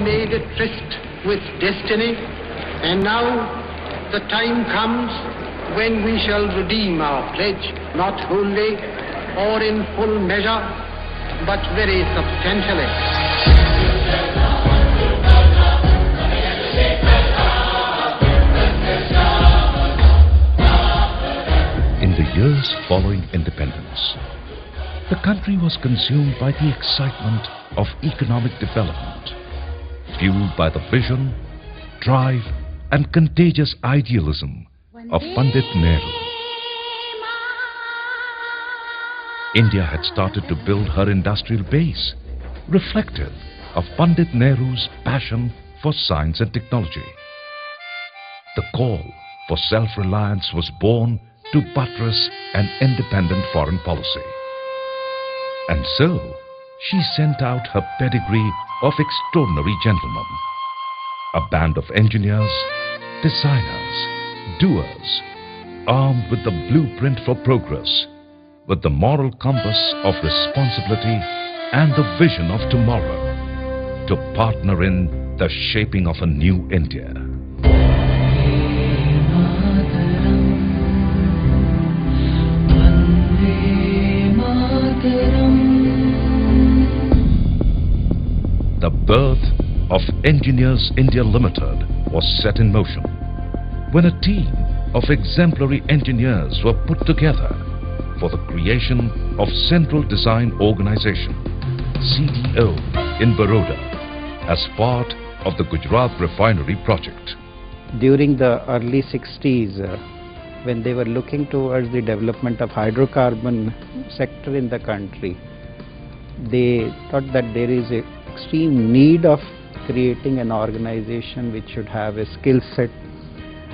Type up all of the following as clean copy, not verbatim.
made a tryst with destiny, and now the time comes when we shall redeem our pledge, not wholly or in full measure, but very substantially. In the years following independence, the country was consumed by the excitement of economic development, fueled by the vision, drive, and contagious idealism of Pandit Nehru. India had started to build her industrial base, reflective of Pandit Nehru's passion for science and technology. The call for self-reliance was born to buttress an independent foreign policy. And so, she sent out her pedigree of extraordinary gentlemen, a band of engineers, designers, doers, armed with the blueprint for progress, with the moral compass of responsibility and the vision of tomorrow, to partner in the shaping of a new India. The birth of Engineers India Limited was set in motion when a team of exemplary engineers were put together for the creation of Central Design Organization (CDO) in Baroda as part of the Gujarat Refinery project. During the early 60s, when they were looking towards the development of hydrocarbon sector in the country, they thought that there is an extreme need of creating an organization which should have a skill set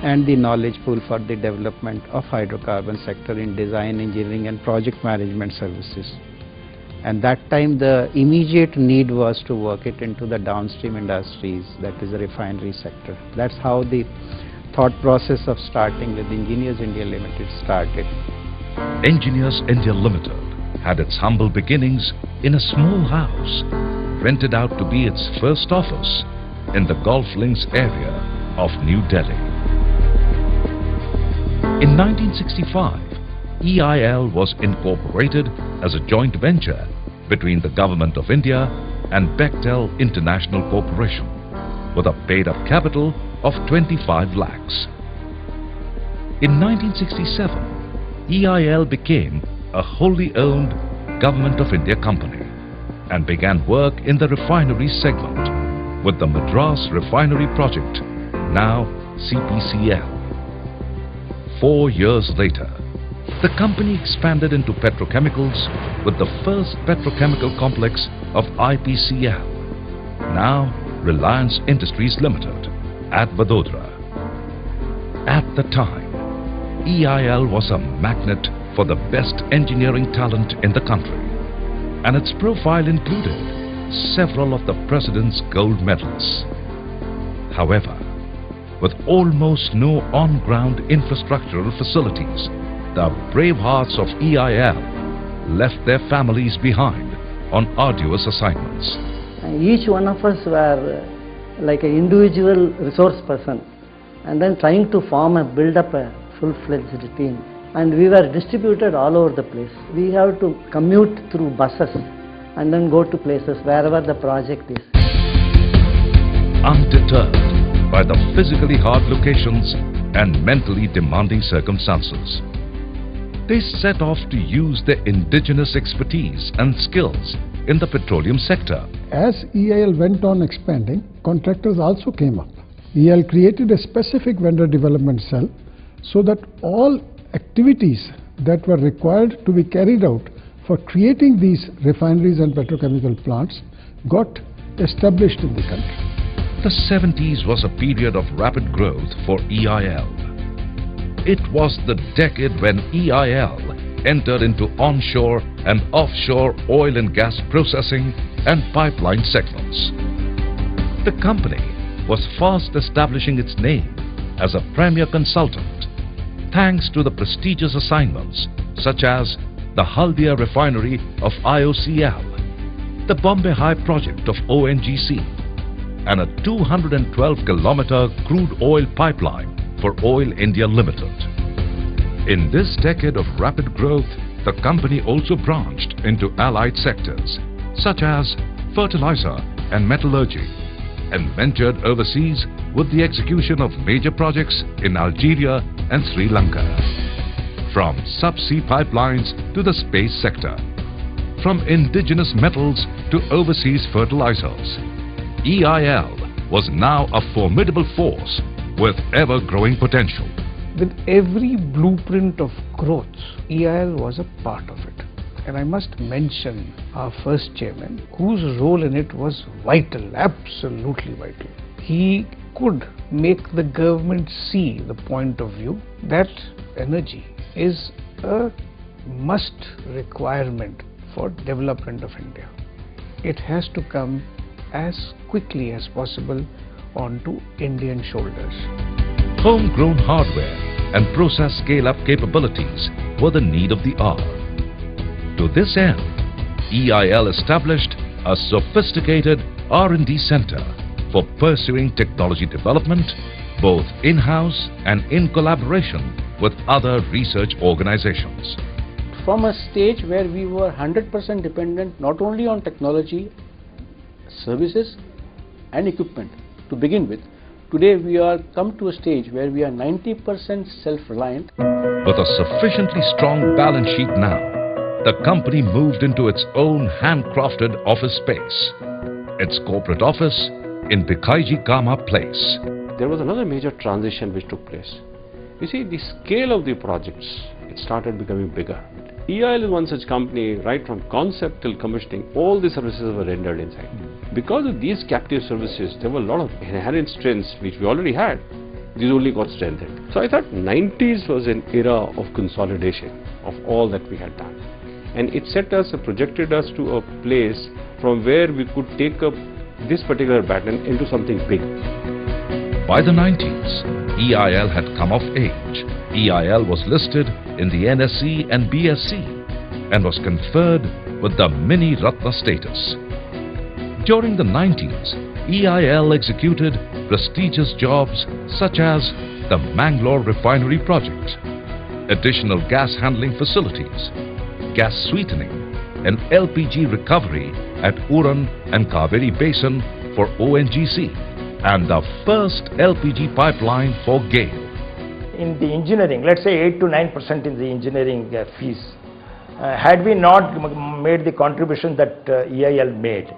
and the knowledge pool for the development of hydrocarbon sector in design, engineering and project management services. And that time the immediate need was to work it into the downstream industries, that is the refinery sector. That's how the thought process of starting with Engineers India Limited started. Engineers India Limited had its humble beginnings in a small house, rented out to be its first office in the Golf Links area of New Delhi. In 1965, EIL was incorporated as a joint venture between the Government of India and Bechtel International Corporation, with a paid-up capital of 25 lakhs. In 1967, EIL became a wholly owned Government of India company and began work in the refinery segment with the Madras Refinery Project, now CPCL. 4 years later, the company expanded into petrochemicals with the first petrochemical complex of IPCL, now Reliance Industries Limited, at Vadodara. At the time, EIL was a magnet for the best engineering talent in the country, and its profile included several of the President's gold medals. However, with almost no on-ground infrastructural facilities, the brave hearts of EIL left their families behind on arduous assignments. Each one of us were like an individual resource person, and then trying to build up a full-fledged team. And we were distributed all over the place. We have to commute through buses and then go to places wherever the project is. Undeterred by the physically hard locations and mentally demanding circumstances, they set off to use their indigenous expertise and skills in the petroleum sector. As EIL went on expanding, contractors also came up. EIL created a specific vendor development cell so that all activities that were required to be carried out for creating these refineries and petrochemical plants got established in the country. The 70s was a period of rapid growth for EIL. It was the decade when EIL entered into onshore and offshore oil and gas processing and pipeline segments. The company was fast establishing its name as a premier consultant, thanks to the prestigious assignments such as the Haldia Refinery of IOCL, the Bombay High Project of ONGC, and a 212-kilometer crude oil pipeline for Oil India Limited. In this decade of rapid growth, the company also branched into allied sectors such as fertilizer and metallurgy, and ventured overseas with the execution of major projects in Algeria and Sri Lanka. From subsea pipelines to the space sector, from indigenous metals to overseas fertilizers, EIL was now a formidable force with ever-growing potential. With every blueprint of growth, EIL was a part of it. And I must mention our first chairman, whose role in it was vital, absolutely vital. He could make the government see the point of view that energy is a must requirement for development of India. It has to come as quickly as possible onto Indian shoulders. Homegrown hardware and process scale-up capabilities were the need of the hour. To this end, EIL established a sophisticated R&D center for pursuing technology development, both in-house and in collaboration with other research organizations. From a stage where we were 100% dependent not only on technology, services and equipment to begin with, today we are come to a stage where we are 90% self-reliant. With a sufficiently strong balance sheet now, the company moved into its own handcrafted office space, its corporate office in Bikaiji Kama Place. There was another major transition which took place. You see, the scale of the projects, it started becoming bigger. EIL is one such company, right from concept till commissioning, all the services were rendered inside. Because of these captive services, there were a lot of inherent strengths which we already had. These only got strengthened. So I thought 90s was an era of consolidation of all that we had done. And it set us, projected us to a place from where we could take up this particular baton into something big. By the 90s, EIL had come of age. EIL was listed in the NSE and BSE and was conferred with the Mini Ratna status. During the 90s, EIL executed prestigious jobs such as the Mangalore Refinery Project, additional gas handling facilities, gas sweetening, and LPG recovery at Uran and Kaveri Basin for ONGC, and the first LPG pipeline for GAIL. In the engineering, let's say 8 to 9% in the engineering fees. Had we not made the contribution that EIL made,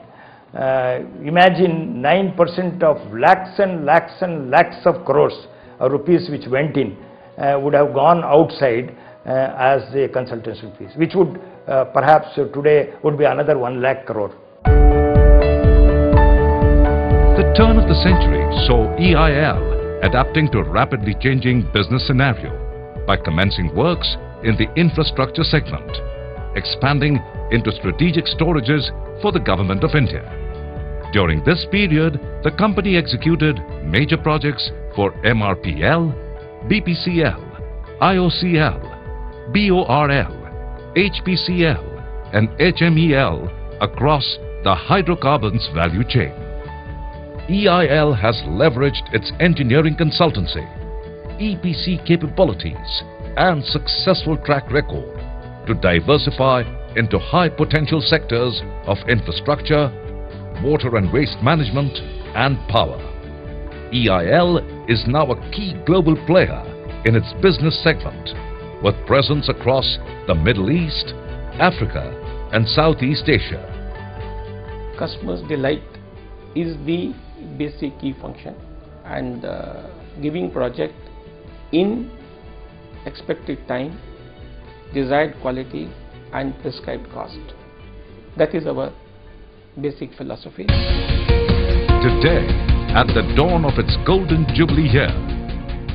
imagine 9% of lakhs and lakhs and lakhs of crores of rupees which went in would have gone outside as the consultancy fees, which would perhaps today would be another 1 lakh crore. The turn of the century saw EIL adapting to a rapidly changing business scenario by commencing works in the infrastructure segment, expanding into strategic storages for the Government of India. During this period, the company executed major projects for MRPL, BPCL, IOCL, BORL, HPCL and HMEL across the hydrocarbons value chain. EIL has leveraged its engineering consultancy, EPC capabilities and successful track record to diversify into high potential sectors of infrastructure, water and waste management and power. EIL is now a key global player in its business segment with presence across the Middle East, Africa and Southeast Asia. Customer's delight is the basic key function, and giving project in expected time, desired quality and prescribed cost. That is our basic philosophy. Today, at the dawn of its Golden Jubilee year,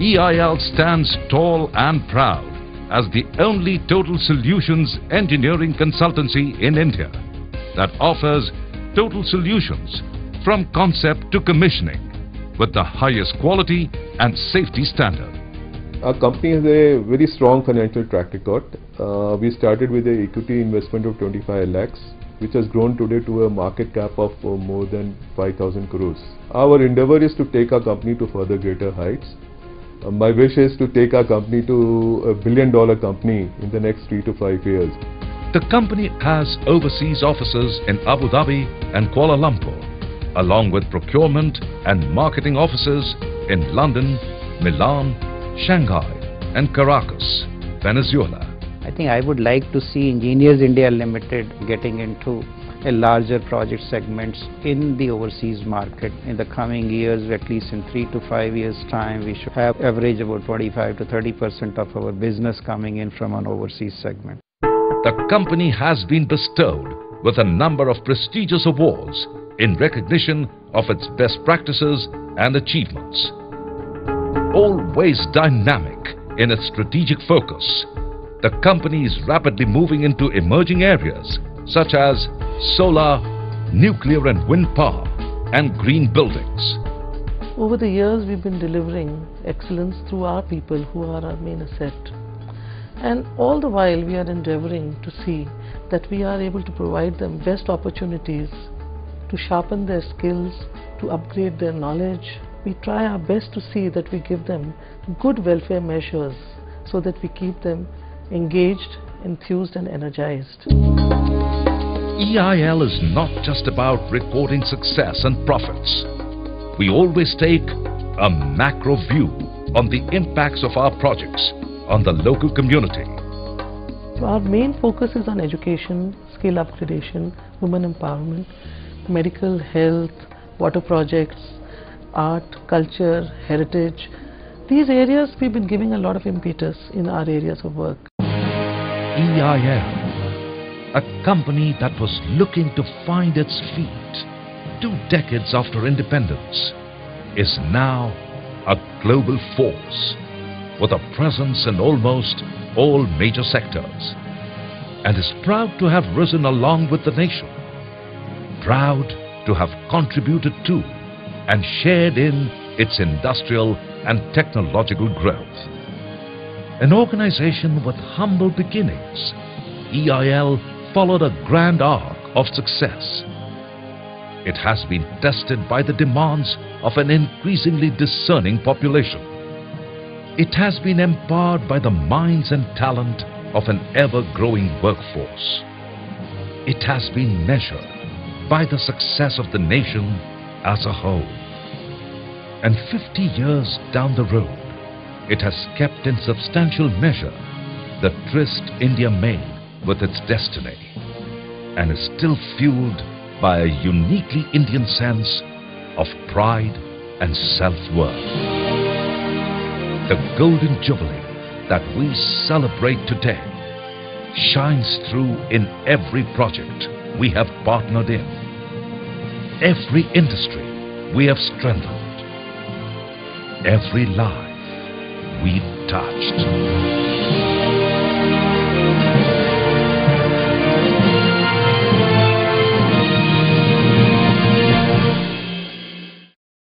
EIL stands tall and proud as the only total solutions engineering consultancy in India that offers total solutions from concept to commissioning with the highest quality and safety standard. Our company has a very strong financial track record. We started with an equity investment of 25 lakhs which has grown today to a market cap of more than 5,000 crores. Our endeavor is to take our company to further greater heights. My wish is to take our company to $1 billion company in the next 3 to 5 years. The company has overseas offices in Abu Dhabi and Kuala Lumpur, along with procurement and marketing offices in London, Milan, Shanghai and Caracas, Venezuela. I think I would like to see Engineers India Limited getting into a larger project segments in the overseas market. In the coming years, at least in 3 to 5 years time, we should have average about 25 to 30% of our business coming in from an overseas segment. The company has been bestowed with a number of prestigious awards in recognition of its best practices and achievements. Always dynamic in its strategic focus, the company is rapidly moving into emerging areas such as solar, nuclear and wind power, and green buildings. Over the years, we've been delivering excellence through our people who are our main asset. And all the while, we are endeavoring to see that we are able to provide them best opportunities to sharpen their skills, to upgrade their knowledge. We try our best to see that we give them good welfare measures so that we keep them engaged, enthused and energized. EIL is not just about recording success and profits. We always take a macro view on the impacts of our projects on the local community. Our main focus is on education, skill upgradation, women empowerment, medical, health, water projects, art, culture, heritage. These areas we've been giving a lot of impetus in our areas of work. EIL, a company that was looking to find its feet 2 decades after independence, is now a global force with a presence in almost all major sectors, and is proud to have risen along with the nation, proud to have contributed to and shared in its industrial and technological growth. An organization with humble beginnings, EIL followed a grand arc of success. It has been tested by the demands of an increasingly discerning population. It has been empowered by the minds and talent of an ever-growing workforce. It has been measured by the success of the nation as a whole. And 50 years down the road, it has kept in substantial measure the tryst India made with its destiny, and is still fueled by a uniquely Indian sense of pride and self-worth. The Golden Jubilee that we celebrate today shines through in every project we have partnered in, every industry we have strengthened, every life we've touched.